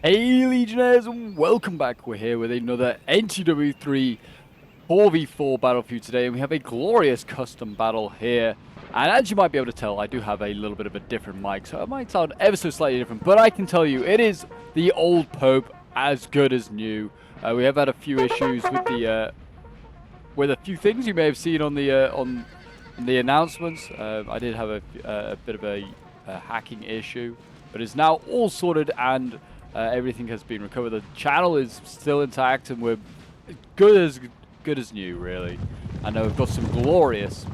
Hey Legionnaires, and welcome back. We're here with another NTW 3 4v4 battle for you today, and we have a glorious custom battle here. And as you might be able to tell, I do have a little bit of a different mic, so it might sound ever so slightly different, but I can tell you, it is the old Pope, as good as new. We have had a few issues with a few things you may have seen on the announcements. I did have a bit of a hacking issue, but it's now all sorted and everything has been recovered. The channel is still intact, and we're good as new, really. I know we've got some glorious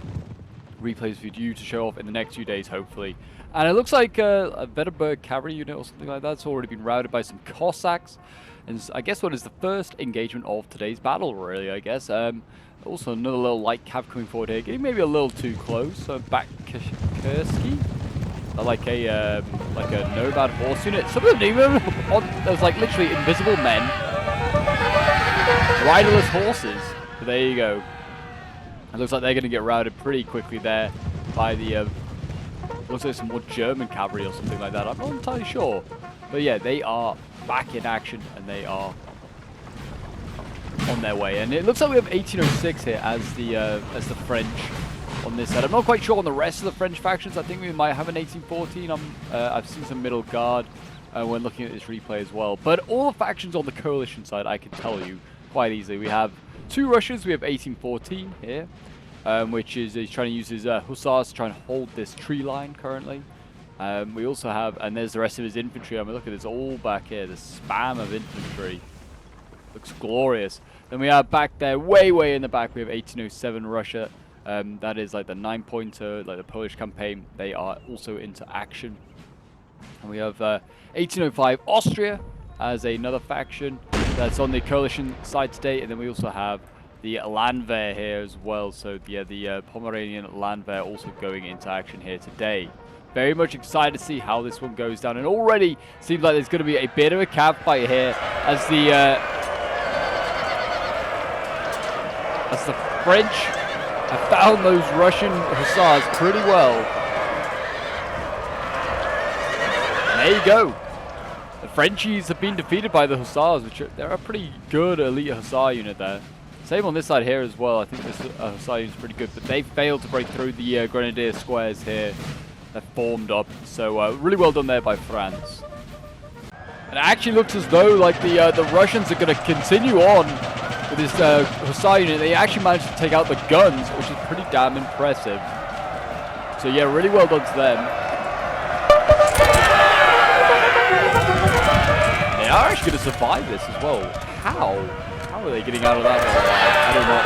replays for you to show off in the next few days, hopefully. And it looks like a Vetterberg cavalry unit or something like that's already been routed by some Cossacks. And I guess what is the first engagement of today's battle, really, I guess. Also another little light cav coming forward here, getting maybe a little too close. So back Kursky. Like a nomad horse unit. Some of them even there's like literally invisible men, riderless horses. But there you go. It looks like they're going to get routed pretty quickly there by the. Looks like some more German cavalry or something like that. I'm not entirely sure, but yeah, they are back in action and they are on their way. And it looks like we have 1806 here as the French on this side. I'm not quite sure on the rest of the French factions. I think we might have an 1814. I've seen some middle guard when looking at this replay as well. But all the factions on the coalition side, I can tell you quite easily. We have two Russians. We have 1814 here, which is he's trying to use his hussars to try and hold this tree line currently. We also have, and there's the rest of his infantry. I mean, look at this all back here. The spam of infantry looks glorious. Then we have back there, way in the back, we have 1807 Russia. That is like the 9-pointer, like the Polish campaign. They are also into action. And we have 1805 Austria as another faction that's on the coalition side today. And then we also have the Landwehr here as well. So yeah, the Pomeranian Landwehr also going into action here today. Very much excited to see how this one goes down. And already seems like there's going to be a bit of a cav fight here as the French have found those Russian hussars pretty well. And there you go. The Frenchies have been defeated by the hussars, which they're a pretty good elite hussar unit there. Same on this side here as well. I think this hussar unit is pretty good, but they failed to break through the grenadier squares here. They're formed up, so really well done there by France. And it actually looks as though like the Russians are going to continue on with this hussar unit. They actually managed to take out the guns, which is pretty damn impressive. So yeah, really well done to them. They are actually going to survive this as well. How? How are they getting out of that alive? I do not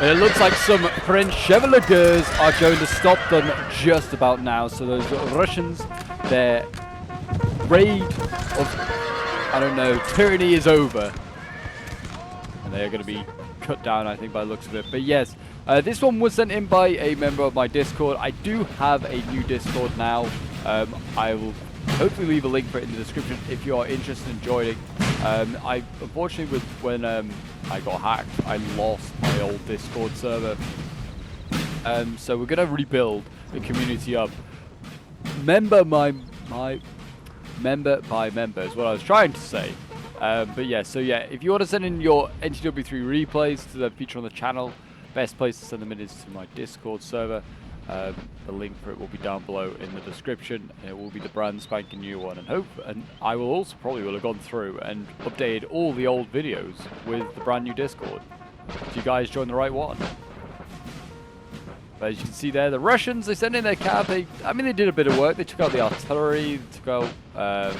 know. And it looks like some French chevaliers are going to stop them just about now. So those Russians, their reign of, I don't know, tyranny is over. And they are going to be cut down, I think, by the looks of it. But yes, this one was sent in by a member of my Discord. I do have a new Discord now. I will hopefully leave a link for it in the description if you are interested in joining. Unfortunately, when I got hacked, I lost my old Discord server. So we're going to rebuild the community up. Member by member is what I was trying to say. But yeah, so yeah, if you want to send in your NTW3 replays to feature on the channel, best place to send them in is to my Discord server. The link for it will be down below in the description, and it will be the brand spanking new one. And I will also probably have gone through and updated all the old videos with the brand new Discord. So you guys join the right one. But as you can see there, the Russians, they sent in their cav. They did a bit of work. They took out the artillery, they took out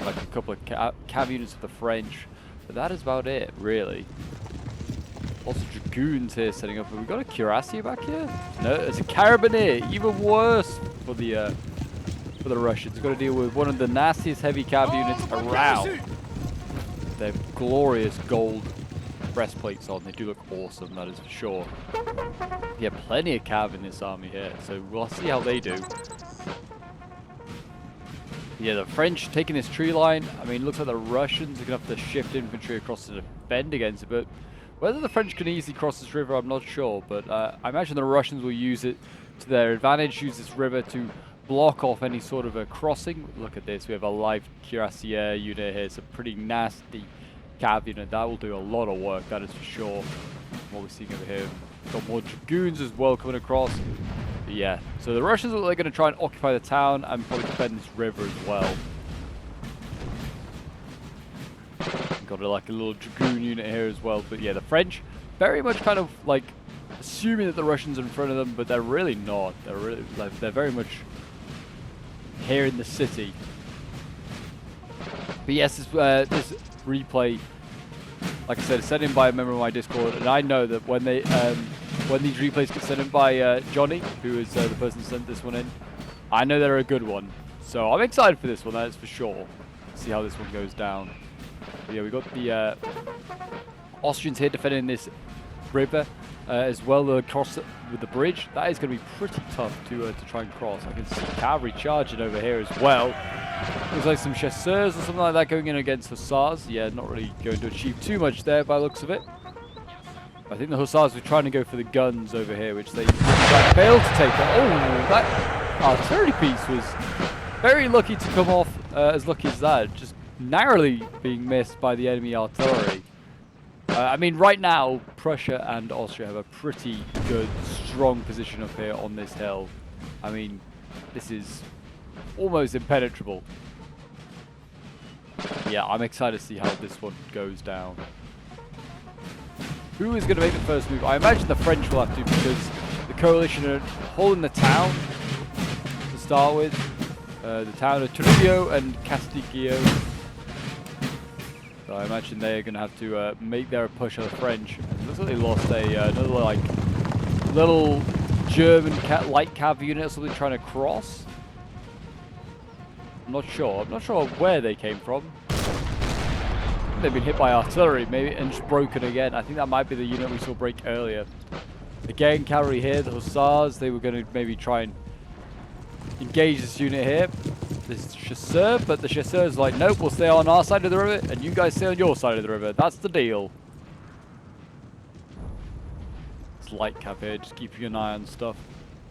like a couple of cav units of the French. But that is about it, really. Also dragoons here setting up. Have we got a cuirassier back here? No, it's a carabinier. Even worse for the Russians. Got to deal with one of the nastiest heavy cav units around. They're glorious gold breastplates on. They do look awesome, that is for sure. Yeah, plenty of cav in this army here, so we'll see how they do. Yeah, the French taking this tree line. I mean, it looks like the Russians are going to have to shift infantry across to defend against it, but whether the French can easily cross this river, I'm not sure. But I imagine the Russians will use it to their advantage, use this river to block off any sort of a crossing. Look at this. We have a live cuirassier unit here. It's a pretty nasty cav unit. That will do a lot of work, that is for sure. What we're seeing over here. Got more dragoons as well coming across. But yeah, so the Russians are going to try and occupy the town and probably defend this river as well. Got like a little dragoon unit here as well. But yeah, the French very much kind of like assuming that the Russians are in front of them, but they're really not. They're really like they're very much here in the city. But yes, this replay, like I said, is sent in by a member of my Discord, and I know that when these replays get sent in by Johnny, who is the person who sent this one in, I know they're a good one. So I'm excited for this one, that is for sure. See how this one goes down. But yeah, we got the Austrians here defending this river as well across with the bridge. That is going to be pretty tough to try and cross. I can see cavalry charging over here as well. Looks like some chasseurs or something like that going in against hussars. Yeah, not really going to achieve too much there by the looks of it. I think the hussars were trying to go for the guns over here, which they failed to take. Oh, that artillery piece was very lucky to come off as lucky as that. Just narrowly being missed by the enemy artillery. I mean, right now, Prussia and Austria have a pretty good, strong position up here on this hill. I mean, this is almost impenetrable. Yeah, I'm excited to see how this one goes down. Who is going to make the first move? I imagine the French will have to, because the coalition are holding the town to start with. The town of Trujillo and Castillo. So I imagine they're going to have to make their push on the French. It looks like they lost another like little German light cav unit or something trying to cross. I'm not sure. I'm not sure where they came from. They've been hit by artillery, maybe, and just broken again. I think that might be the unit we saw break earlier. Again, cavalry here, the hussars. They were going to maybe try and engage this unit here. This chasseur, but the chasseur is like, nope, we'll stay on our side of the river, and you guys stay on your side of the river. That's the deal. It's light cav here, just keeping an eye on stuff.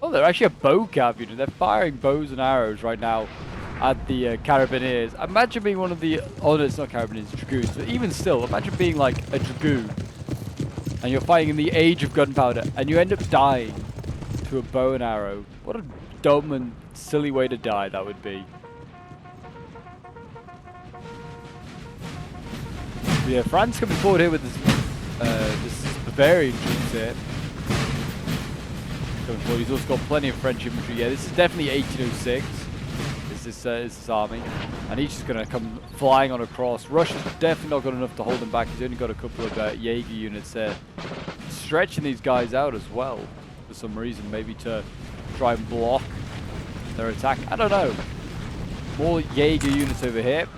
Oh, they're actually a bow cav unit. They're firing bows and arrows right now at the Carabineers. Imagine being one of the... Oh, no, it's not Carabineers, it's dragoons. But even still, imagine being like a dragoon, and you're fighting in the age of gunpowder, and you end up dying to a bow and arrow. What a dumb and silly way to die that would be. Yeah, France coming forward here with this Bavarian troops here. Coming forward, he's also got plenty of French infantry. Yeah, this is definitely 1806. This is this army, and he's just going to come flying on across. Russia's definitely not got enough to hold him back. He's only got a couple of Jaeger units there, stretching these guys out as well for some reason, maybe to try and block their attack. I don't know. More Jaeger units over here.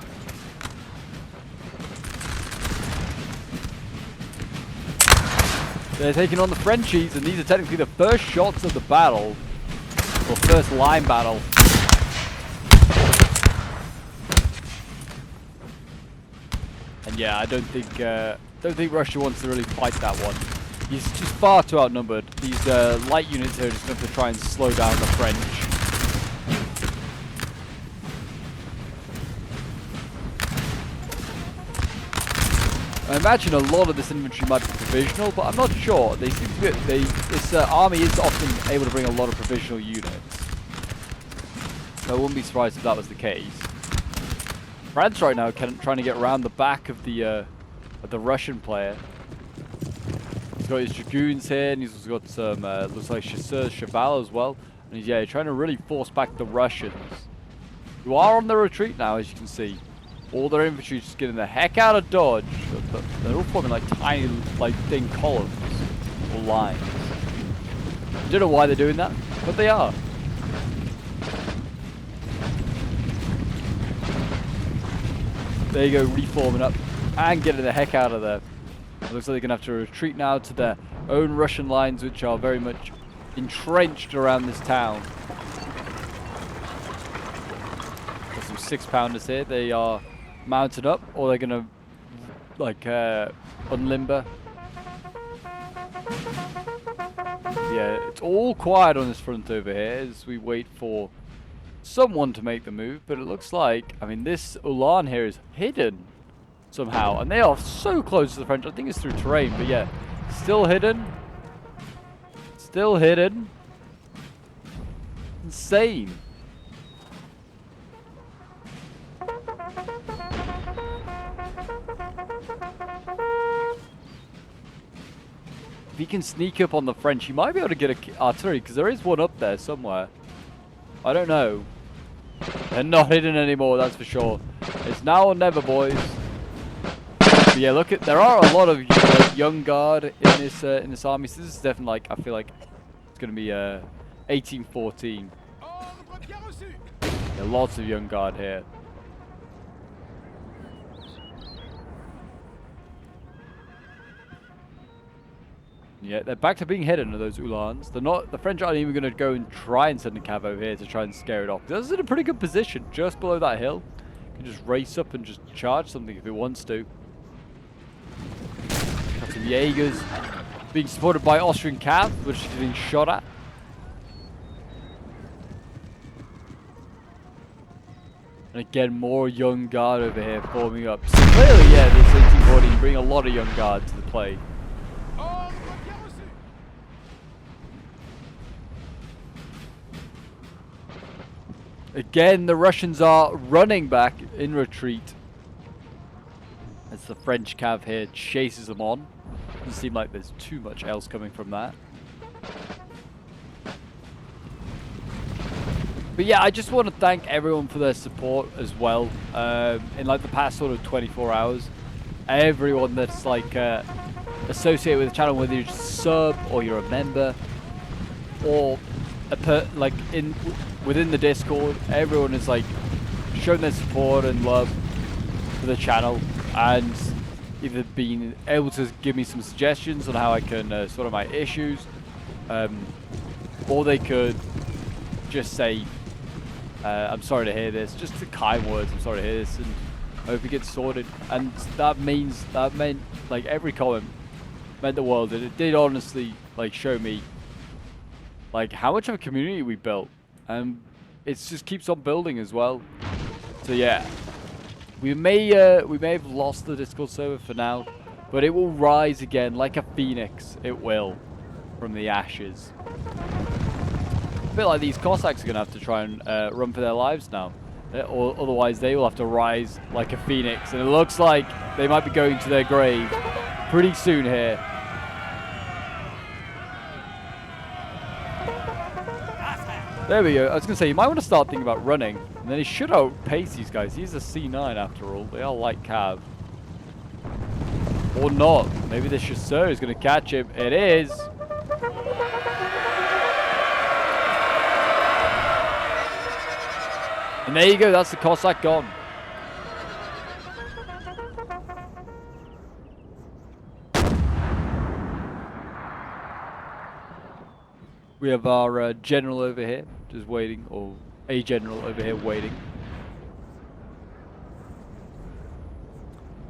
They're taking on the Frenchies, and these are technically the first shots of the battle, or first line battle. And yeah, I don't think Russia wants to really fight that one. He's just far too outnumbered. These light units here are just going to have to try and slow down the French. I imagine a lot of this infantry might be provisional, but I'm not sure. They seem to be, this army is often able to bring a lot of provisional units. So I wouldn't be surprised if that was the case. France right now trying to get around the back of the Russian player. He's got his dragoons here, and he's also got some looks like chasseurs, cheval as well. And he's trying to really force back the Russians, who are on the retreat now, as you can see. All their infantry just getting the heck out of dodge. They're all forming like tiny, like thin columns or lines. I don't know why they're doing that, but they are. There you go, reforming up and getting the heck out of there. It looks like they're going to have to retreat now to their own Russian lines, which are very much entrenched around this town. Got some 6-pounders here. They are mounted up, or they're going to like unlimber. Yeah, it's all quiet on this front over here as we wait for someone to make the move, but it looks like, I mean, this Ulan here is hidden somehow, and they are so close to the French. I think it's through terrain, but yeah, still hidden. Still hidden. Insane. If he can sneak up on the French, he might be able to get a artillery, because there is one up there somewhere. I don't know. They're not hidden anymore, that's for sure. It's now or never, boys. But yeah, look at, there are a lot of young guard in this army. So this is definitely like, I feel like it's going to be 1814. Yeah, lots of young guard here. Yeah, they're back to being hidden, those Ulans. They're not, the French aren't even going to go and try and send a cav over here to try and scare it off. This is in a pretty good position, just below that hill. You can just race up and just charge something if it wants to. Got some Jaegers being supported by Austrian cav, which is being shot at. And again, more young guard over here forming up. So clearly, yeah, this 1814 bring a lot of young guard to the play. Again, the Russians are running back in retreat as the French cav here chases them on. Doesn't seem like there's too much else coming from that. But yeah, I just want to thank everyone for their support as well. In like the past sort of 24 hours, everyone that's like associated with the channel, whether you're just a sub or you're a member or within the Discord, everyone is like showing their support and love for the channel, and either being able to give me some suggestions on how I can sort of my issues, or they could just say, I'm sorry to hear this, just the kind words, I'm sorry to hear this, and I hope it gets sorted. And that meant like every comment meant the world, and it did honestly like show me like how much of a community we built, and it just keeps on building as well. So yeah, we may have lost the Discord server for now, but it will rise again like a phoenix. It will, from the ashes. A bit like these Cossacks are gonna have to try and run for their lives now, or otherwise they will have to rise like a phoenix. And it looks like they might be going to their grave pretty soon here. There we go. I was going to say, you might want to start thinking about running. And then he should outpace these guys. He's a C9 after all. They are light cav. Or not. Maybe the chasseur is going to catch him. It is. And there you go. That's the Cossack gone. We have our general over here, just waiting, or a general over here waiting.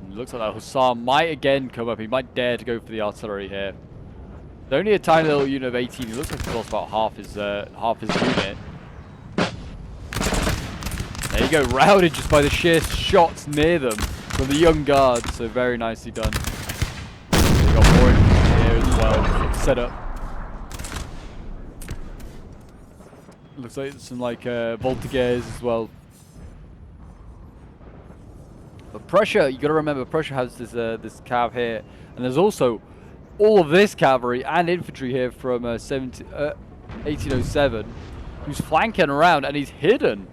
And looks like that Hussar might again come up. He might dare to go for the artillery here. They're only a tiny little unit of 18. He looks like he's lost about half his unit. There you go, routed just by the sheer shots near them from the young guard. So very nicely done. We got more infantry here as well, set up. Looks like some like Voltigeurs as well. But Prussia, you got to remember, Prussia has this this cav here, and there's also all of this cavalry and infantry here from 1807, who's flanking around, and he's hidden.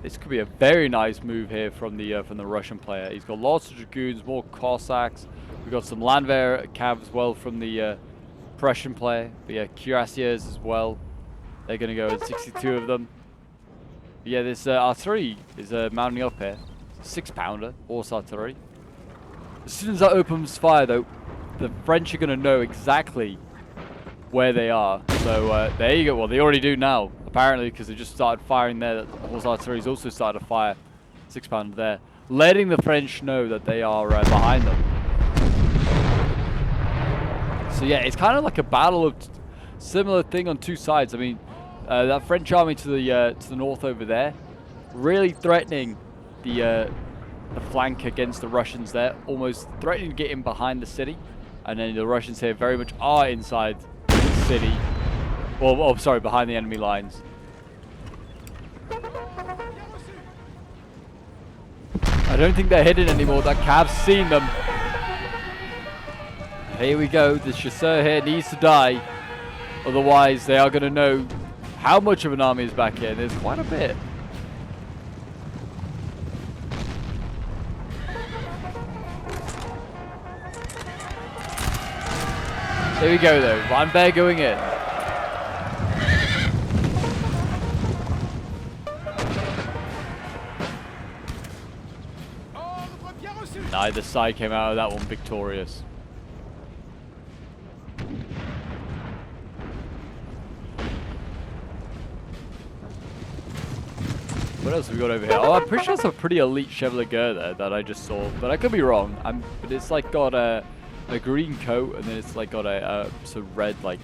This could be a very nice move here from the Russian player. He's got lots of dragoons, more Cossacks. We've got some Landwehr cav as well from the Prussian player. But yeah, cuirassiers as well. They're going to go with 62 of them. But yeah, this artillery is mounting up here. 6-pounder, horse artillery. As soon as that opens fire, though, the French are going to know exactly where they are. So there you go. Well, they already do now, apparently, because they just started firing there. The horse artillery's also started to fire. 6-pounder there, letting the French know that they are behind them. So yeah, it's kind of like a battle of similar thing on two sides. I mean, That French army to the north over there, really threatening the flank against the Russians there, almost threatening to get in behind the city. And then the Russians here very much are inside the city. Well, oh, sorry, behind the enemy lines. I don't think they're hidden anymore. That Cav's seen them. Here we go. The chasseur here needs to die. Otherwise, they are going to know how much of an army is back here. There's quite a bit. There we go, though. Van Bear going in. Neither side came out of that one victorious. What else have we got over here? Oh, I'm pretty sure it's a pretty elite Chevalier there that I just saw, but I could be wrong. But it's like got a green coat, and then it's like got a sort of red like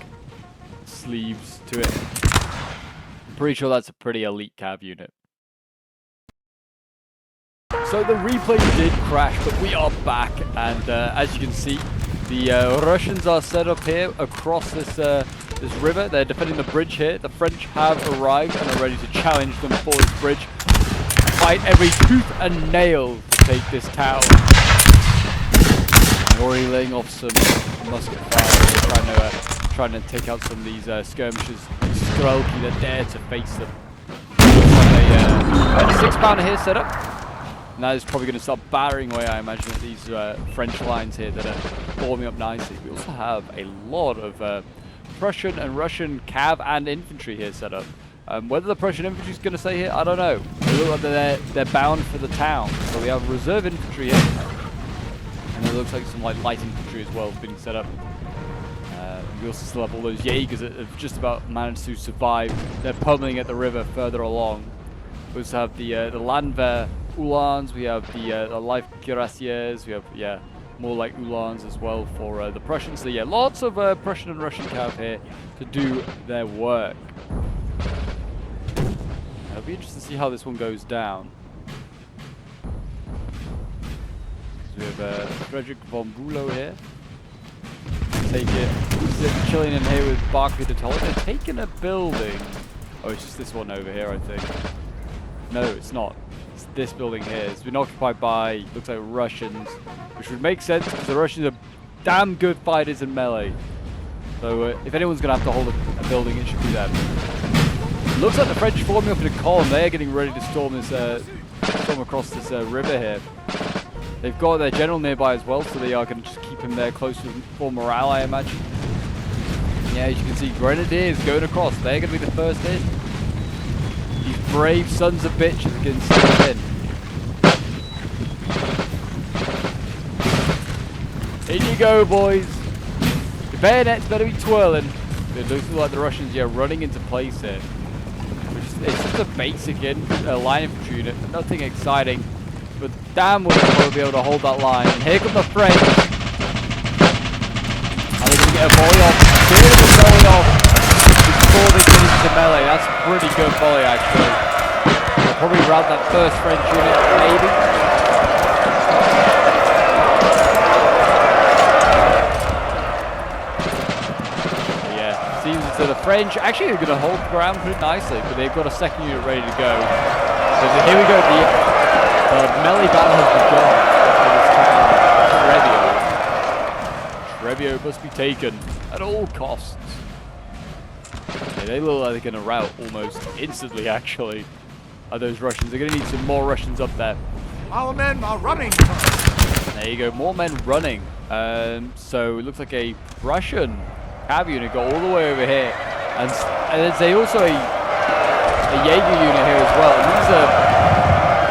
sleeves to it. I'm pretty sure that's a pretty elite cav unit. So the replay did crash, but we are back, and as you can see, the Russians are set up here across this river. They're defending the bridge here. The French have arrived and are ready to challenge them for this bridge. Fight every tooth and nail to take this town. They're already laying off some musket fire. They're trying to take out some of these skirmishers. Strelky that dare to face them. Looks like a 6-pounder here set up. And that is probably going to start battering away, I imagine, at these French lines here that are forming up nicely. We also have a lot of Prussian and Russian cav and infantry here set up. Whether the Prussian infantry is going to stay here, I don't know. They look like they're bound for the town. So we have reserve infantry here. And it looks like some like light infantry as well being set up. We also still have all those Jaegers that have just about managed to survive. They're pummeling at the river further along. We also have the Landwehr Uhlans, we have the Life Cuirassiers, we have, more like Uhlans as well for the Prussians. So yeah, lots of Prussian and Russian cav here to do their work. It'll be interesting to see how this one goes down. So we have Frederick von Bülow here. Take it. He's chilling in here with Barclay de Tolly. They're taking a building. Oh, it's just this one over here, I think. No, it's not. It's this building here. It's been occupied by, looks like Russians, which would make sense because the Russians are damn good fighters in melee. So if anyone's going to have to hold a building, it should be them. Looks like the French forming up in a column. They're getting ready to storm this, storm across this river here. They've got their general nearby as well, so they are going to just keep him there close for morale, I imagine. Yeah, as you can see, Grenadiers going across. They're going to be the first in. These brave sons of bitches are getting sent in. In you go, boys. The bayonets better be twirling. It looks like the Russians, running into place here. It's just a basic line infantry unit, nothing exciting. But damn well they'll be able to hold that line. And here come the French. Are they going to get a volley off? Bit of a volley off before they get into melee. That's a pretty good volley, actually. They'll probably rout that first French unit, maybe. But yeah, seems as though the French actually are going to hold the ground pretty nicely, but they've got a second unit ready to go. So here we go. The melee battle has begun for this town. Treviot must be taken at all costs. Okay, they look like they're going to rout almost instantly, actually. Are those Russians? They're going to need some more Russians up there. Our men are running. There you go, more men running. So it looks like a Russian cav unit got all the way over here. And there's also a Jaeger unit here as well. And these are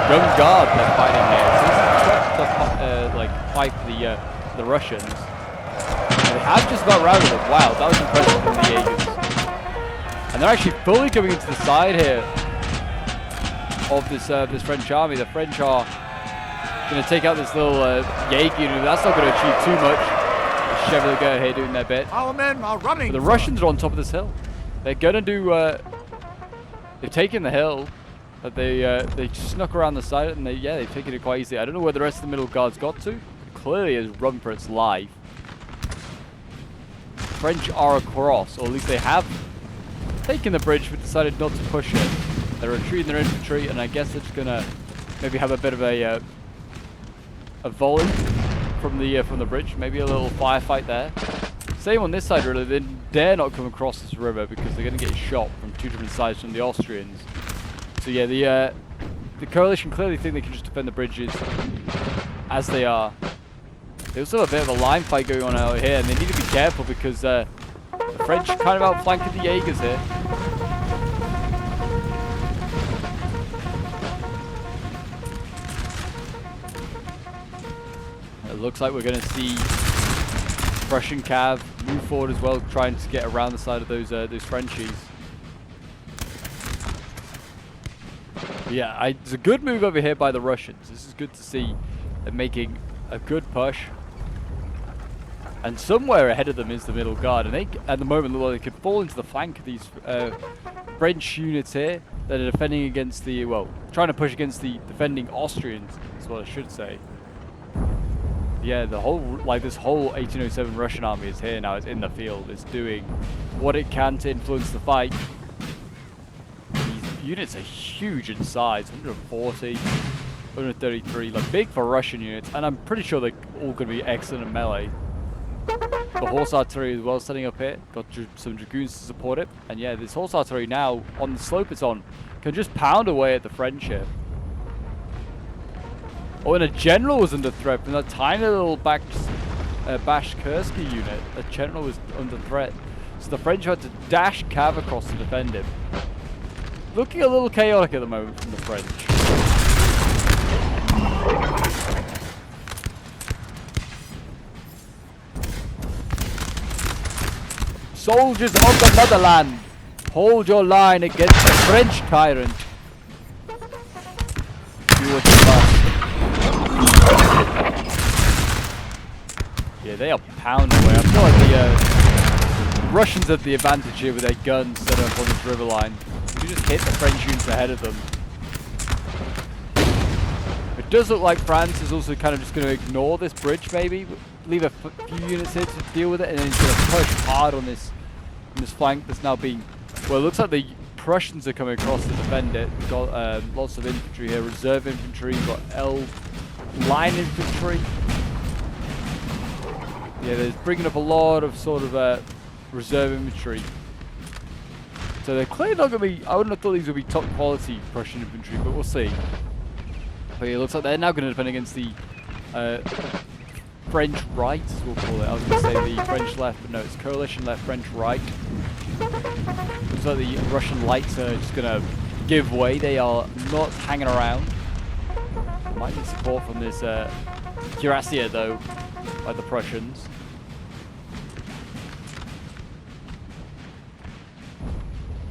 young guard they're fighting here. So this is to fight the Russians. They have just about routed them. Wow, that was impressive from the Jaegers. And they're actually fully coming into the side here of this French army. The French are going to take out this little Jaeger unit. That's not going to achieve too much. The Chevalier here doing their bit. Our men are running. But the Russians are on top of this hill. They're going to do they've taken the hill, but they snuck around the side and they've taken it quite easily. I don't know where the rest of the middle guard's got to. It clearly has run for its life. The French are across, or at least they have taken the bridge but decided not to push it. They're retreating their infantry, and I guess they're just gonna maybe have a bit of a volley from the bridge, maybe a little firefight there. Same on this side, really. They dare not come across this river because they're going to get shot from two different sides from the Austrians. So yeah, the coalition clearly think they can just defend the bridges as they are. They also have a bit of a line fight going on out here, and they need to be careful because the French kind of outflanking the Jaegers here. It looks like we're going to see Prussian cav move forward as well, trying to get around the side of those Frenchies. Yeah, it's a good move over here by the Russians. This is good to see them making a good push. And somewhere ahead of them is the middle guard, and they, at the moment, look like they could fall into the flank of these French units here that are defending against the, well, trying to push against the defending Austrians, is what I should say. Yeah, the whole, like this whole 1807 Russian army is here now. It's in the field. It's doing what it can to influence the fight. These units are huge in size, 140, 133, like big for Russian units, and I'm pretty sure they're all going to be excellent in melee. The horse artillery as well setting up here. Got some dragoons to support it, and yeah, this horse artillery now on the slope it's on can just pound away at the French here. Oh, and a general was under threat from that tiny little Bashkursky unit. A general was under threat. So the French had to dash cav across to defend him. Looking a little chaotic at the moment from the French. Soldiers of the motherland, hold your line against the French tyrant. Do what you must. Yeah, they are pounding away. I feel like the Russians have the advantage here with their guns set up on this river line. You just hit the French units ahead of them. It does look like France is also kind of just going to ignore this bridge, maybe. Leave a few units here to deal with it, and then it's going to push hard on this flank that's now being... Well, it looks like the Prussians are coming across to defend it. We've got lots of infantry here, reserve infantry, we've got line infantry. Yeah, they're bringing up a lot of sort of reserve infantry. So they're clearly not going to be... I wouldn't have thought these would be top quality Prussian infantry, but we'll see. But it looks like they're now going to defend against the French right, we'll call it. I was going to say the French left, but no, it's coalition left, French right. Looks like the Russian lights are just going to give way. They are not hanging around. Might need support from this cuirassier, though, by the Prussians.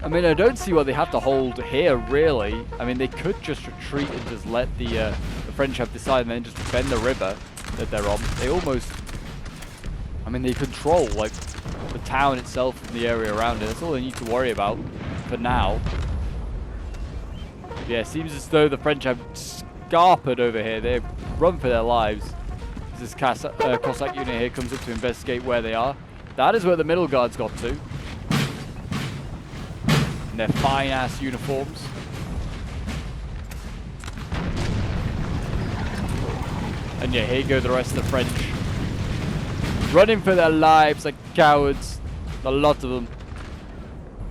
I mean, I don't see why they have to hold here, really. I mean, they could just retreat and just let the French have the side and then just defend the river that they're on. They almost... I mean, they control, like, the town itself and the area around it. That's all they need to worry about for now. Yeah, it seems as though the French have scarpered over here. They run for their lives. This Cossack unit here comes up to investigate where they are. That is where the middle guard's got to. In their fine-ass uniforms. And yeah, here go the rest of the French. Running for their lives like cowards. A lot of them.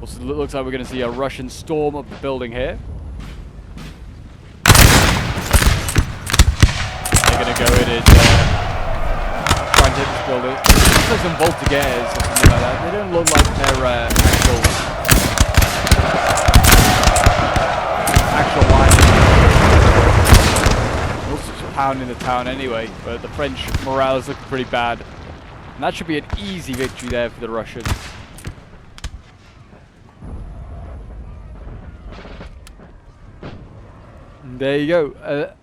Also, it looks like we're going to see a Russian storm up the building here. They're going to go in and try and take this building. Looks like some Voltigeurs or something like that. They don't look like they're actual line. Also just pounding the town anyway, but the French morale is looking pretty bad. And that should be an easy victory there for the Russians. And there you go.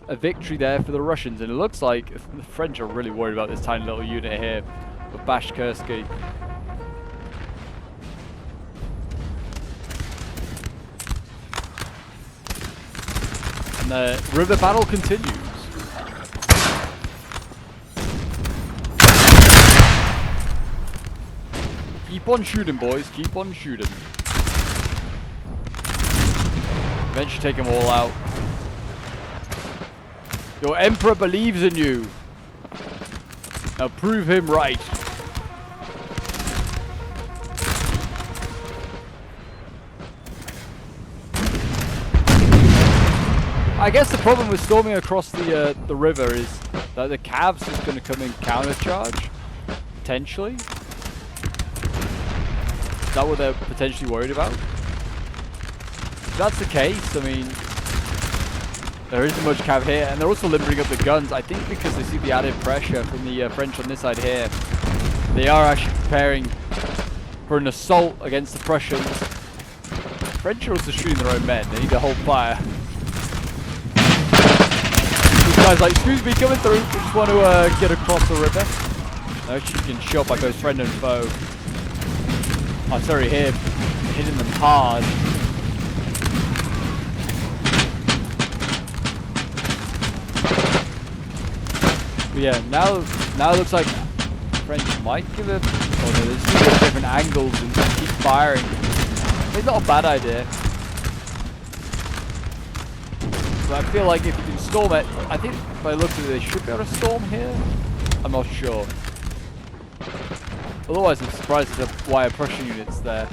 A victory there for the Russians, and it looks like the French are really worried about this tiny little unit here of Bashkursky. the river battle continues. Keep on shooting, boys. Keep on shooting. Eventually take them all out. Your Emperor believes in you. Now prove him right. I guess the problem with storming across the river is that the Cavs is going to come in countercharge, potentially. Is that what they're potentially worried about? If that's the case, I mean, there isn't much Cav here, and they're also limbering up the guns. I think because they see the added pressure from the French on this side here, they are actually preparing for an assault against the Prussians. The French are also shooting their own men. They need to hold fire. Guys like, excuse me, coming through. We just want to get across the river. Actually, you can shot by both friend and foe. Oh, sorry, here, hitting them hard. But yeah, now it looks like French might give it. Oh no, there's two different angles and keep firing. It's not a bad idea. But I feel like if you can storm it, I think if I look at it, they should be able to storm here. I'm not sure. Otherwise, I'm surprised at the wire Prussian units there.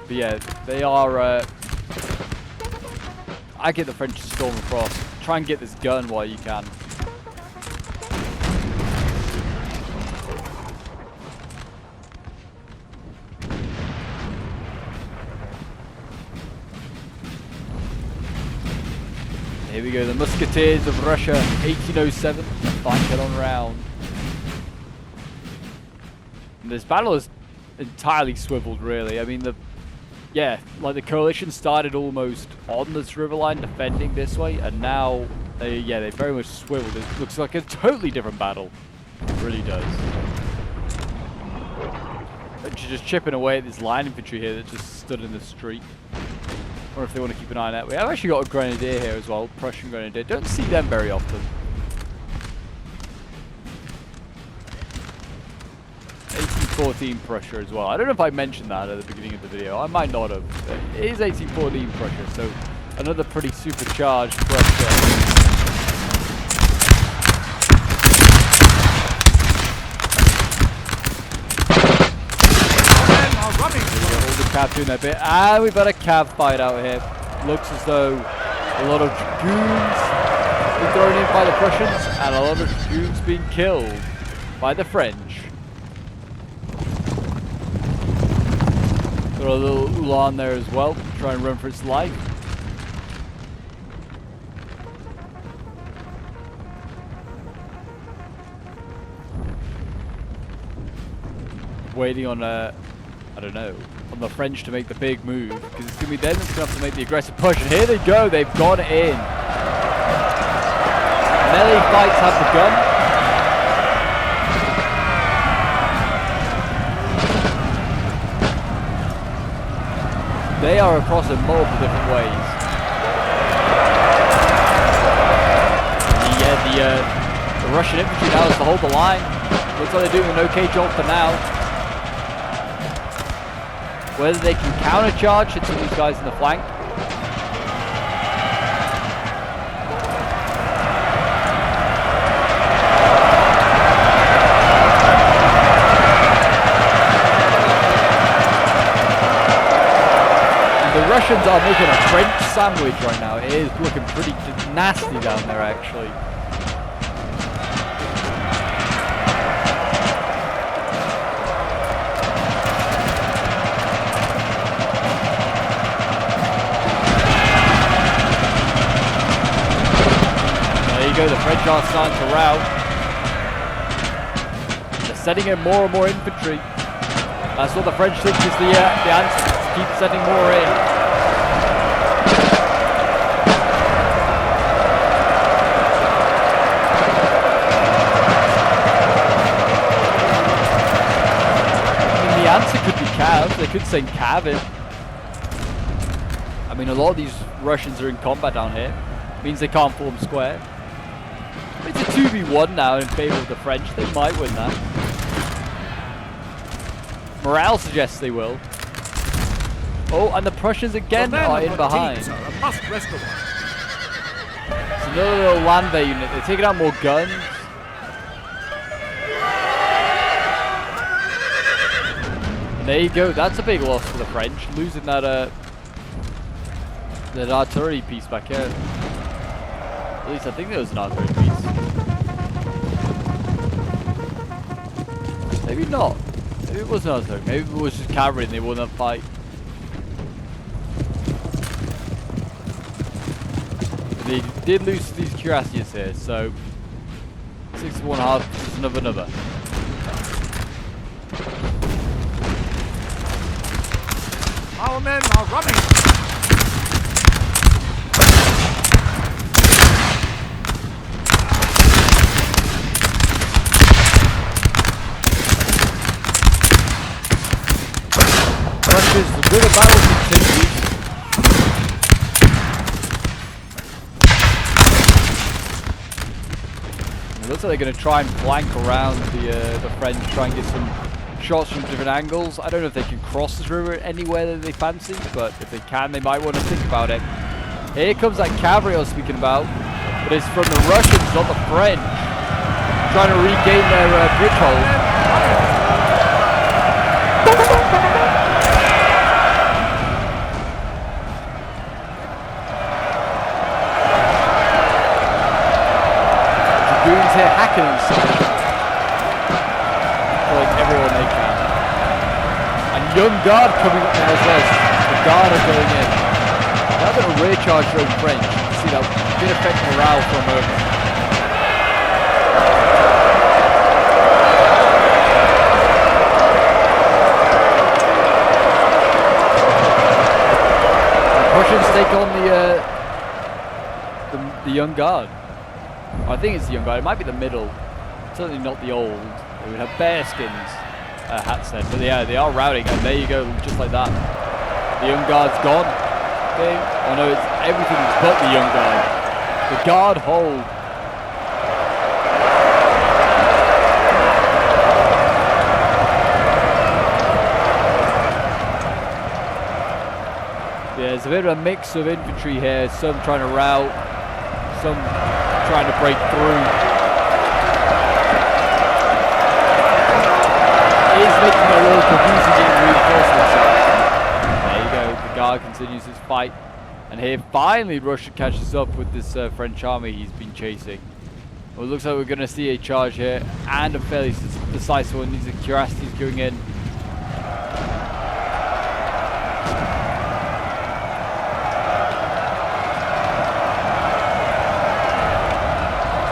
But yeah, they are. I get the French to storm across. Try and get this gun while you can. Here we go, the Musketeers of Russia, 1807. Fine, get on round. And this battle is entirely swiveled, really. I mean, the coalition started almost on this river line, defending this way, and now they very much swiveled. It looks like a totally different battle. It really does. But you're just chipping away at this line infantry here that just stood in the street. Or if they want to keep an eye on that. We have actually got a grenadier here as well, Prussian grenadier. Don't see them very often. 1814 Prussia as well. I don't know if I mentioned that at the beginning of the video. I might not have. It is 1814 Prussia, so another pretty supercharged Prussia. Cav doing their bit, and we've got a Cav fight out here. Looks as though a lot of dragoons being thrown in by the Prussians, and a lot of dragoons being killed by the French. Got a little Ulan there as well, try and run for its life. Waiting on I don't know, on the French to make the big move, because it's going to be them that's going to have to make the aggressive push, and here they go, they've gone in. Melee fights have begun. They are across in multiple different ways. The Russian infantry now has to hold the line. Looks like they're doing an okay job for now. Whether they can countercharge into these guys in the flank. The Russians are making a French sandwich right now. It is looking pretty nasty down there, actually. The French are starting to rout. They're sending in more and more infantry. That's what the French think is the answer. Just keep sending more in. I mean, the answer could be Cav. They could send Cav in. I mean, a lot of these Russians are in combat down here. Means they can't form square. It's a 2v1 now in favor of the French. They might win that. Morale suggests they will. Oh, and the Prussians again are in behind. It's another little landwehr unit. They're taking out more guns. And there you go. That's a big loss for the French, losing that artillery piece back here. At least I think there was an artillery piece. Maybe not. Maybe it wasn't artillery. Maybe it was just cavalry and they won that fight. They did lose these cuirassiers here, so 6-1.5 is another. Our men are running. Russia's the bigger battle continues. It looks like they're going to try and flank around the French, try and get some shots from different angles. I don't know if they can cross this river anywhere that they fancy, but if they can, they might want to think about it. Here comes that cavalry I was speaking about, but it's from the Russians, not the French, trying to regain their bridge hold. Dragoons here hacking themselves. Like everyone they can. And young guard coming up now as well. The guard are going in. Now they're going to rear charge their own French. You see that did affect morale for a moment. The Prussians take on the young guard. I think it's the young guard. It might be the middle. Certainly not the old. They would have bearskins hats then. But yeah, they are routing, and there you go, just like that. The young guard's gone. Okay. Oh no, it's everything but the young guard. The guard hold. Yeah, there's a bit of a mix of infantry here. Some trying to rout, some trying to break through. Is making it a little confusing getting reinforcements up. There you go, the guard continues his fight. And here finally Russia catches up with this French army he's been chasing. Well, it looks like we're going to see a charge here, and a fairly decisive one. These are cuirassiers going in.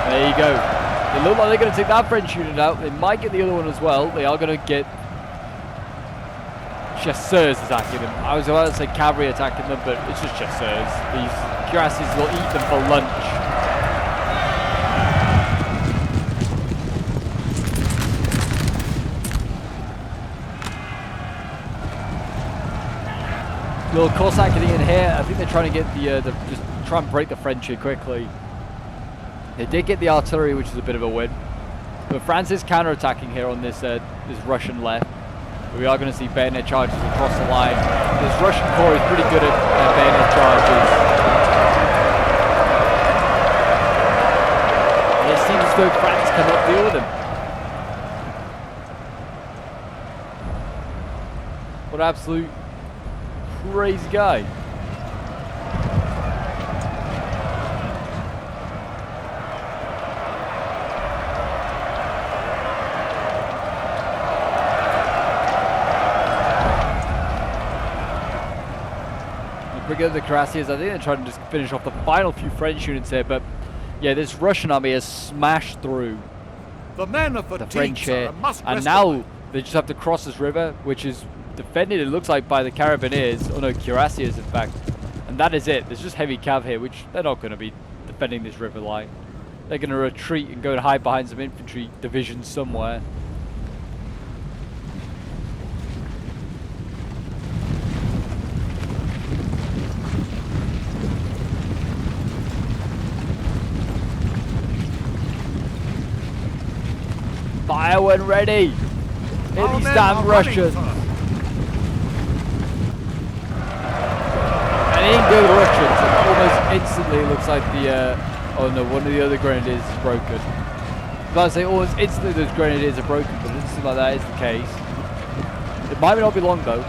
There you go. They look like they're going to take that French unit out. They might get the other one as well. They are going to get chasseurs attacking them. I was about to say cavalry attacking them, but it's just chasseurs. These cuirassiers will eat them for lunch. Little Cossack getting in here. I think they're trying to get just try and break the French here quickly. They did get the artillery, which is a bit of a win. But France is counter-attacking here on this Russian left. We are going to see bayonet charges across the line. This Russian corps is pretty good at bayonet charges. And it seems as though France cannot deal with them. What an absolute crazy guy. Bring up the cuirassiers. I think they're trying to just finish off the final few French units here, but yeah, this Russian army has smashed through the men of the French here, and now they just have to cross this river, which is defended, it looks like, by the Carabineers, or no, cuirassiers in fact, and that is it. There's just heavy cav here, which they're not going to be defending this river line. They're going to retreat and go and hide behind some infantry divisions somewhere. Fire when ready. Hit Our these men damn are running, Russians. sir. And in go the Russians. And almost instantly it looks like the, oh no, one of the other grenadiers is broken. I was about to say almost instantly those grenadiers are broken, but it doesn't seem like that is the case. It might not be long though.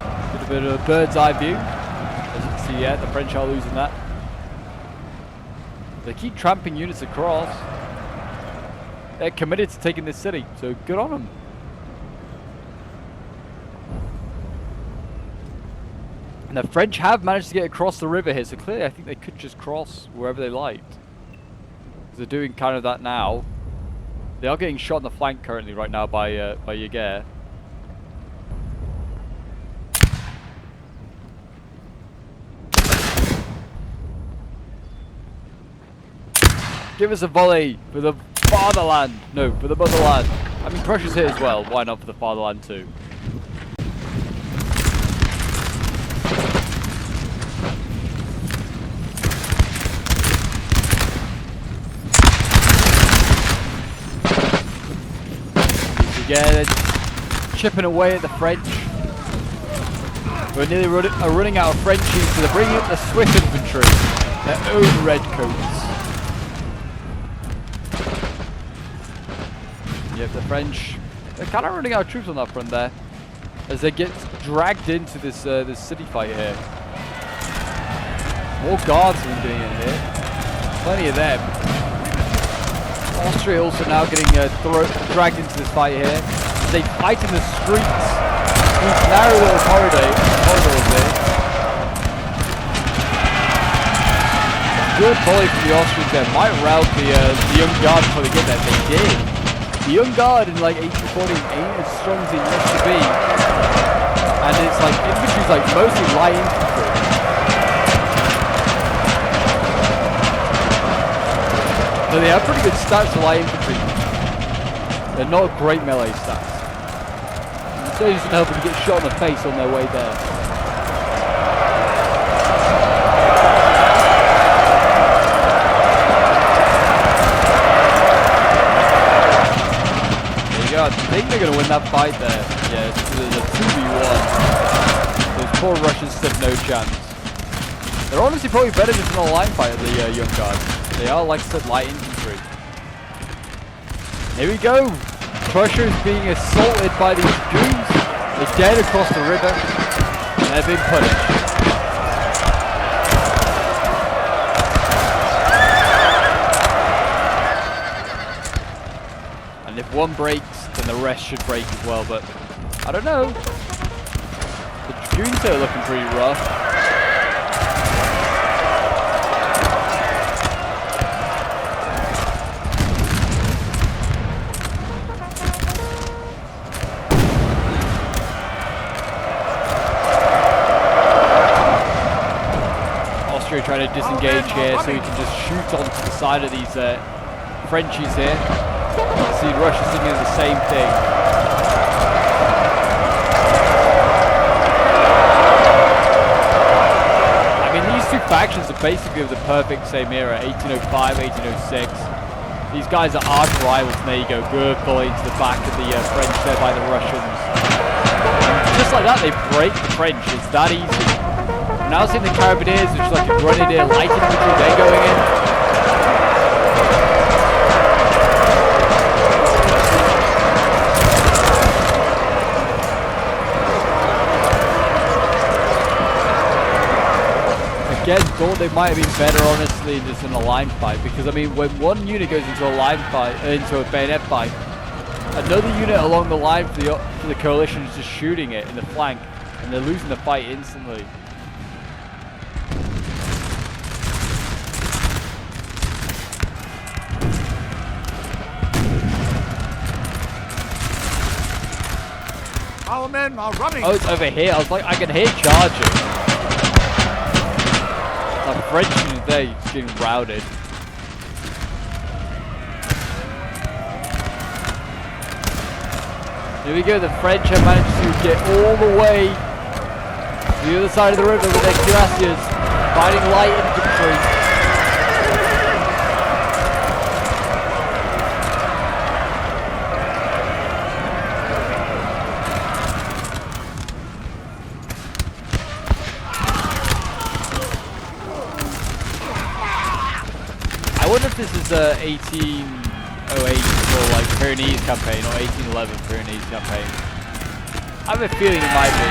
A bit of a bird's eye view. As you can see, yeah, the French are losing that. They keep tramping units across. They're committed to taking this city, so good on them. And the French have managed to get across the river here, so clearly I think they could just cross wherever they liked. Because they're doing kind of that now. They are getting shot in the flank currently right now by Jaeger. Give us a volley for the fatherland. No, for the motherland. I mean, Prussia's here as well. Why not for the fatherland too? Again, chipping away at the French. We're nearly running out of Frenchies, so they're bringing up the Swiss infantry. Their own redcoats. Yep, the French, they're kind of running out of troops on that front there, as they get dragged into this this city fight here. More guardsmen getting in here, plenty of them. Austria also now getting dragged into this fight here. They fight in the streets, these narrow little corridors here. Good volley from the Austrians there, might rout the young guard before they get there. They did. The young guard in like 1840 ain't as strong as it used to be. And it's like, infantry's like mostly light infantry. So they have pretty good stats for light infantry. They're not great melee stats. So it doesn't help them get shot in the face on their way there. I think they're going to win that fight there. Yeah, there's a 2v1. Those poor Russians stood no chance. They're honestly probably better just in a line fight at the young guard. They are, like I said, light infantry. Here we go. Prussia is being assaulted by these Jews. They're dead across the river. And they've been punished. And if one breaks, then the rest should break as well, but I don't know. The Dragoons are looking pretty rough. Austria trying to disengage here so he can just shoot onto the side of these Frenchies here. See, Russia's thinking of the same thing. I mean, these two factions are basically of the perfect same era, 1805, 1806. These guys are arch rivals, and there you go, good volley into the back of the French there by the Russians. And just like that, they break the French, it's that easy. We're now seeing the Carabiniers, which is like a grenadier light infantry, they're going in. Again, thought they might have been better, honestly, just in a line fight. Because I mean, when one unit goes into a line fight, into a bayonet fight, another unit along the line for the coalition is just shooting it in the flank, and they're losing the fight instantly. Our men are running. Oh, it's over here. I was like, I can hear charging. The French unit there is getting routed. Here we go, the French have managed to get all the way The other side of the river with their cuirassiers fighting light infantry. I wonder if this is 1808 or like Pyrenees campaign or 1811 Pyrenees campaign. I have a feeling it might be.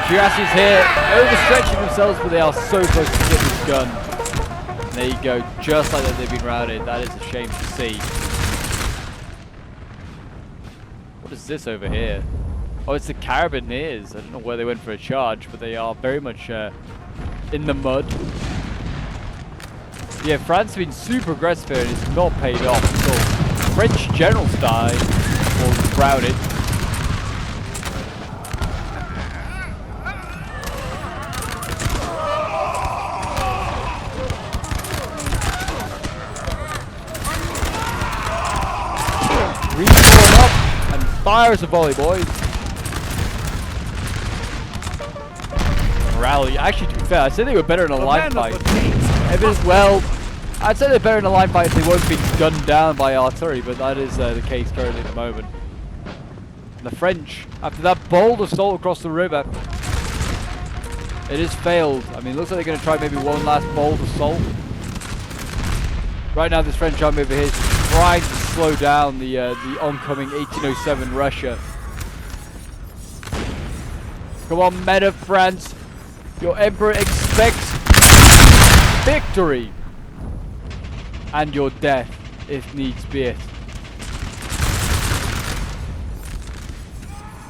Cuirassiers here overstretching themselves, but they are so close to get this gun. And there you go, just like that they've been routed. That is a shame to see. What is this over here? Oh, it's the Carabineers. I don't know where they went for a charge, but they are very much in the mud. Yeah, France has been super aggressive here and it's not paid off at all. French generals died or routed. Reach up and fires a volley, boys. Rally. Actually, to be fair, I'd say they were better in a line fight. Well, I'd say they're better in a line fight if they weren't being gunned down by artillery, but that is the case currently at the moment. And the French, after that bold assault across the river, it has failed. I mean, it looks like they're going to try maybe one last bold assault. Right now, this French army over here is trying to slow down the oncoming 1807 Russia. Come on, men of France. Your emperor expects victory and your death, if needs be it.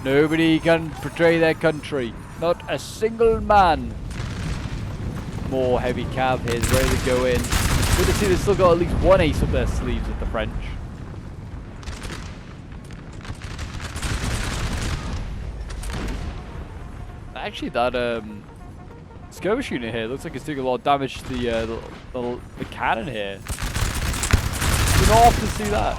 Nobody can betray their country. Not a single man. More heavy cav here is ready to go in. Good to see they've still got at least one ace up their sleeves with the French. Actually, that skirmish unit here looks like it's doing a lot of damage to the cannon here. You don't often see that.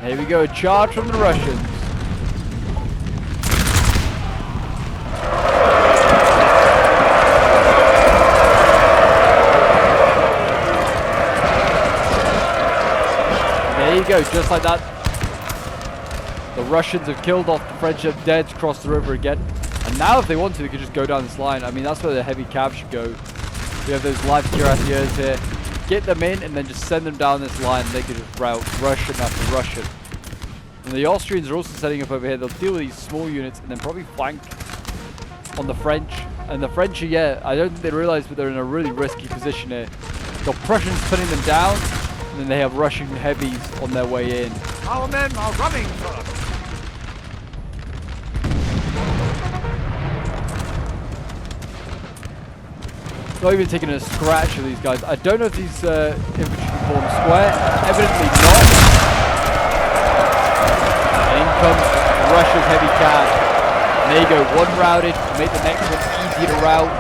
Here we go, a charge from the Russians. There you go, just like that. The Russians have killed off the French dead across the river again. And now if they want to, they could just go down this line. I mean, that's where the heavy cav should go. We have those light cuirassiers here. Get them in and then just send them down this line. And they could just route Russian after Russian. And the Austrians are also setting up over here. They'll deal with these small units and then probably flank on the French. And the French are, yeah, I don't think they realize, but they're in a really risky position here. The Prussians putting them down. And then they have Russian heavies on their way in. Our men are running, sir. Not even taking a scratch of these guys. I don't know if these infantry can form square. Evidently not. And in comes Russia's heavy cav. And there you go, one routed. Make the next one easier to route.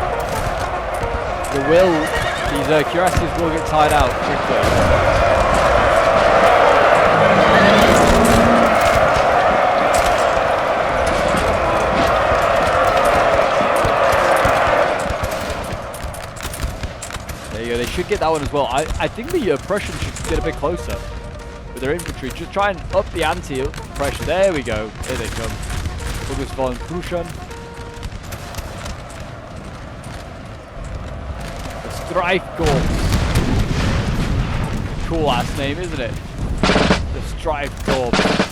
These cuirassiers will get tied out quickly. They should get that one as well. I think the Prussians should get a bit closer with their infantry. Just try and up the ante pressure. There we go. Here they come. Focus von Prussian. The Streifkorps. Cool ass name, isn't it? The Streifkorps.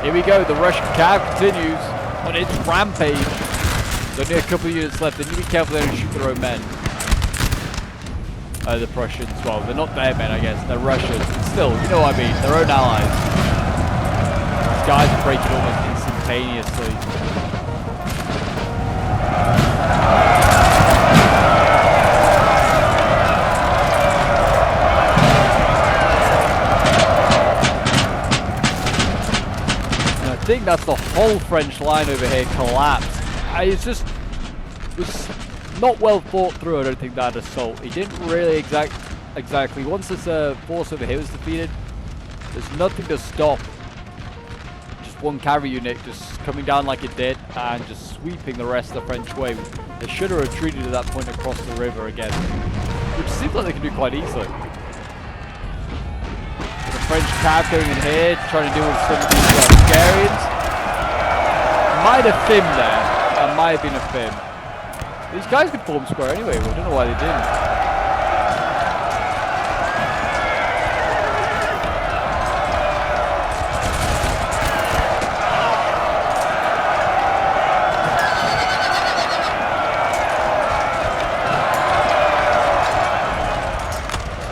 Here we go, the Russian cav continues on its rampage. There's only a couple of units left. They need to be careful they don't shoot their own men. The Prussians, well, they're not their men, I guess. They're Russians. But still, you know what I mean. Their own allies. These guys are breaking almost instantaneously. think that's the whole French line over here collapsed. It's just was not well thought through, I don't think, that assault. He didn't really exactly. Once this force over here was defeated, there's nothing to stop. Just one cavalry unit just coming down like it did and just sweeping the rest of the French way. They should have retreated at that point across the river again, which seems like they can do quite easily. The French cav going in here, trying to deal with some of these Hungarians. Might have Fim there. That might have been a Fim. These guys could form square anyway, but I don't know why they didn't.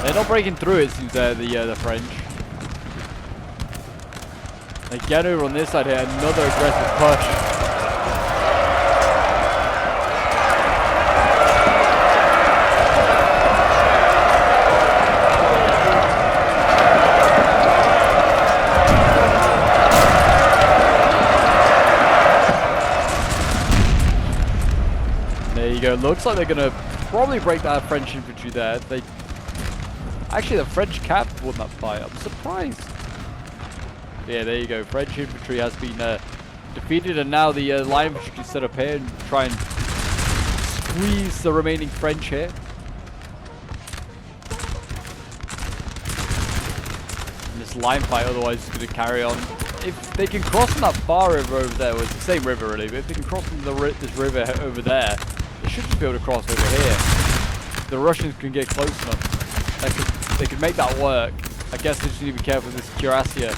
They're not breaking through, it seems, the French. They get over on this side here, another aggressive push. There you go. Looks like they're going to probably break that French infantry there. Actually, the French cav won that fight. I'm surprised. Yeah, there you go. French infantry has been defeated, and now the line infantry can set up here and try and squeeze the remaining French here. And this line fight otherwise is going to carry on. If they can cross on that far river over there, well, it's the same river really, but if they can cross on this river over there, they should just be able to cross over here. The Russians can get close enough. They could make that work. I guess they just need to be careful with this cuirassier.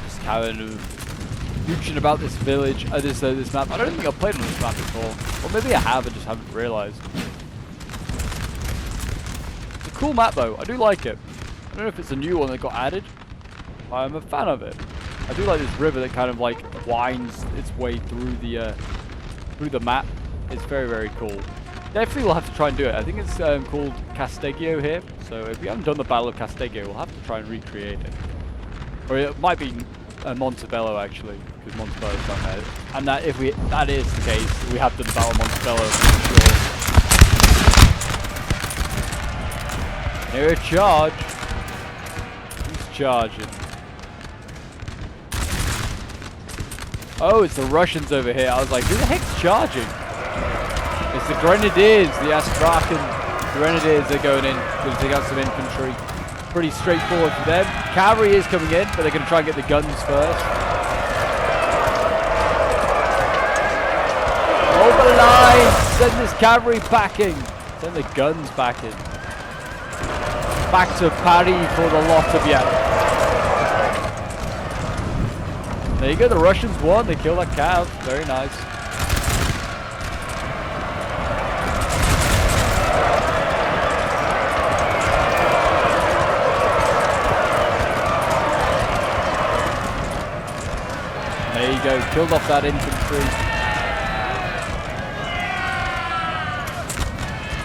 Just kind of mooching about this village, this map. I don't think I've played on this map before. Or maybe I have and just haven't realised. It's a cool map though. I do like it. I don't know if it's a new one that got added. I'm a fan of it. I do like this river that kind of like winds its way through the map. It's very, very cool. Definitely we'll have to try and do it. I think it's called Casteggio here. So if we haven't done the Battle of Casteggio, we'll have to try and recreate it. Or it might be Montebello actually, because Montebello's done that. And that that is the case, we have done the Battle of Montebello for sure. Here a charge. Who's charging? Oh, it's the Russians over here. I was like, who the heck's charging? It's the Grenadiers, the Astrakhan Grenadiers. They're going in, going to take out some infantry. Pretty straightforward for them. Cavalry is coming in, but they're going to try and get the guns first. Hold the line! Send this cavalry backing. Send the guns backing. Back to Paris for the lot of you. There you go, the Russians won. They killed that cav. Very nice. There you go, killed off that infantry.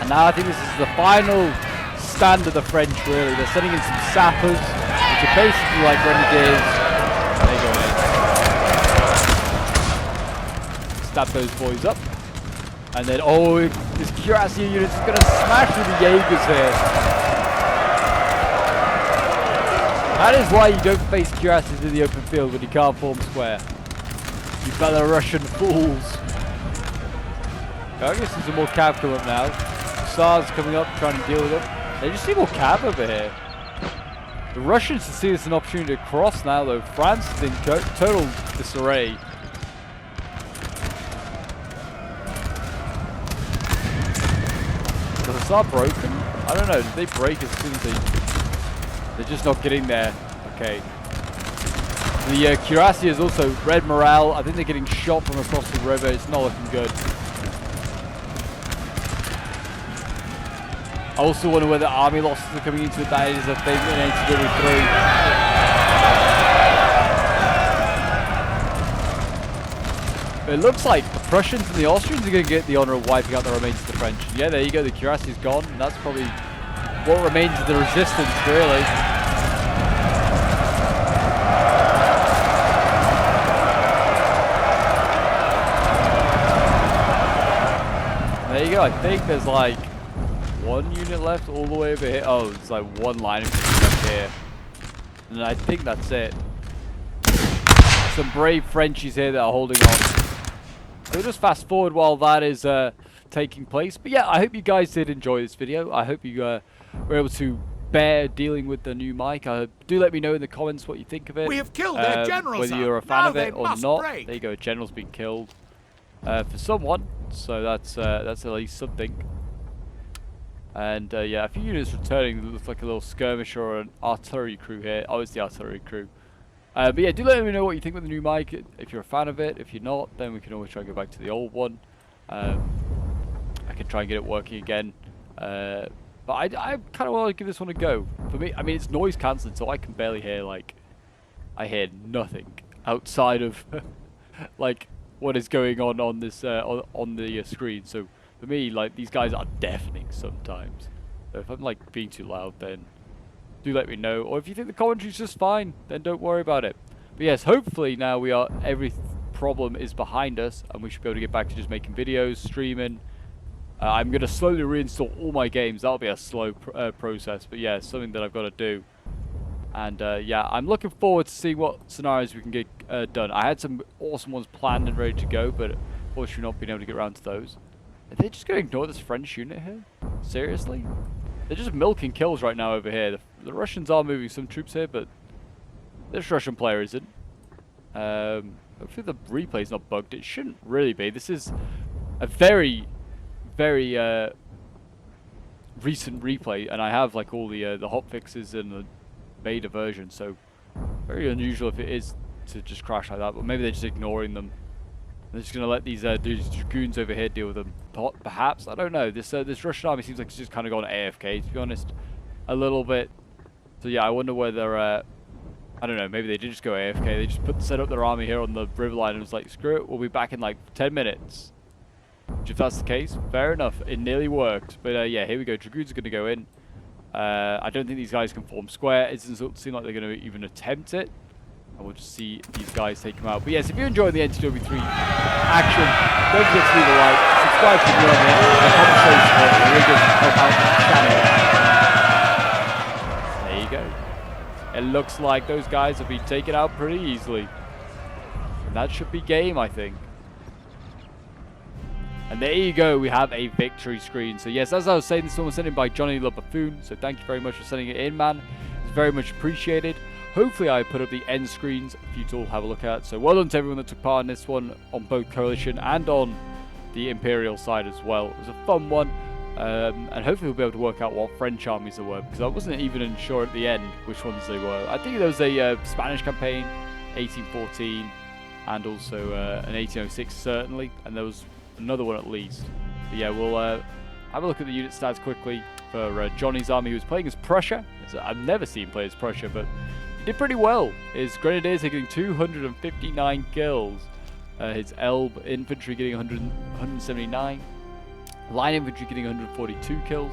And now I think this is the final stand of the French, really. They're sending in some sappers, which are basically like grenadiers. There you go, mate. Stab those boys up. And then, oh, this cuirassier unit is going to smash through the Jaegers here. That is why you don't face cuirassiers in the open field when you can't form square. You Belarusian fools. I guess there's some more cav coming up now. SARS coming up, trying to deal with them. They just see more cav over here. The Russians see this as an opportunity to cross now, though. France is in total disarray. Is the SAR broken? I don't know. Did they break as soon as they're just not getting there? Okay. The cuirassier is also red morale. I think they're getting shot from across the river. It's not looking good. I also wonder whether army losses are coming into it. That is a thing in NTW 3. It looks like the Prussians and the Austrians are going to get the honor of wiping out the remains of the French. Yeah, there you go. The cuirassy is gone, and that's probably what remains of the resistance, really. There you go. I think there's like one unit left all the way over here. Oh, it's like one line of left here. And I think that's it. Some brave Frenchies here that are holding on. We'll just fast forward while that is taking place. But yeah, I hope you guys did enjoy this video. I hope you were able to bear dealing with the new mic. Do let me know in the comments what you think of it. We have killed their general, whether sir. you're a fan Now of it they or must not. break. There you go. General's been killed for someone. So that's at least something. And yeah, a few units returning. It looks like a little skirmisher or an artillery crew here. Oh, it's the artillery crew. But yeah, do let me know what you think with the new mic. If you're a fan of it. If you're not, then we can always try and go back to the old one. I can try and get it working again. But I kind of want to give this one a go. For me, I mean, it's noise cancelling, so I can barely hear, like, I hear nothing outside of, like, what is going on this, on the screen. So for me, like, these guys are deafening sometimes. So if I'm, like, being too loud, then do let me know. Or if you think the commentary's just fine, then don't worry about it. But yes, hopefully now every problem is behind us, and we should be able to get back to just making videos, streaming. I'm going to slowly reinstall all my games. That'll be a slow process, but yeah, it's something that I've got to do. And yeah, I'm looking forward to seeing what scenarios we can get done. I had some awesome ones planned and ready to go, but unfortunately not being able to get around to those. Are they just going to ignore this French unit here? Seriously? They're just milking kills right now over here. The Russians are moving some troops here, but this Russian player isn't. Hopefully the replay's not bugged. It shouldn't really be. This is a very, very recent replay, and I have like all the hotfixes and the beta version, so very unusual if it is to just crash like that. But maybe they're just ignoring them. They're just gonna let these dragoons over here deal with them. Perhaps, I don't know. This Russian army seems like it's just kind of gone AFK, to be honest, a little bit. So yeah, I wonder whether I don't know. Maybe they did just go AFK. They just set up their army here on the river line and was like, screw it, we'll be back in like 10 minutes. Which, if that's the case, fair enough. It nearly worked. But yeah, here we go. Dragoons are gonna go in. I don't think these guys can form square. It doesn't seem like they're gonna even attempt it. And we'll just see these guys take them out. But yes, if you're enjoying the NTW3 action, don't forget to leave a like, subscribe to the channel, and comment support. It really does help out the channel. There you go. It looks like those guys have been taken out pretty easily. And that should be game, I think. And there you go, we have a victory screen. So yes, as I was saying, this one was sent in by Johnny the Buffoon. So thank you very much for sending it in, man. It's very much appreciated. Hopefully I put up the end screens for you to all have a look at. So well done to everyone that took part in this one on both Coalition and on the Imperial side as well. It was a fun one. And hopefully we'll be able to work out what French armies there were, because I wasn't even sure at the end which ones they were. I think there was a Spanish campaign, 1814, and also an 1806 certainly, and there was another one at least. But yeah, we'll have a look at the unit stats quickly for Johnny's army, who was playing as Prussia. I've never seen play as Prussia, but he did pretty well. His Grenadiers are getting 259 kills. His Elbe infantry getting 179. Line infantry getting 142 kills.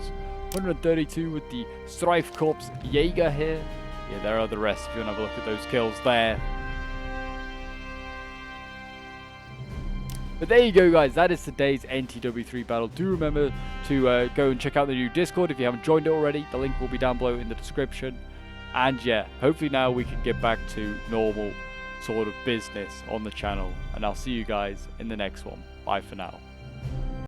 132 with the Streifkorps Jäger here. Yeah, there are the rest if you want to have a look at those kills there. But there you go, guys. That is today's NTW3 battle. Do remember to go and check out the new Discord if you haven't joined it already. The link will be down below in the description. And yeah, hopefully now we can get back to normal sort of business on the channel. And I'll see you guys in the next one. Bye for now.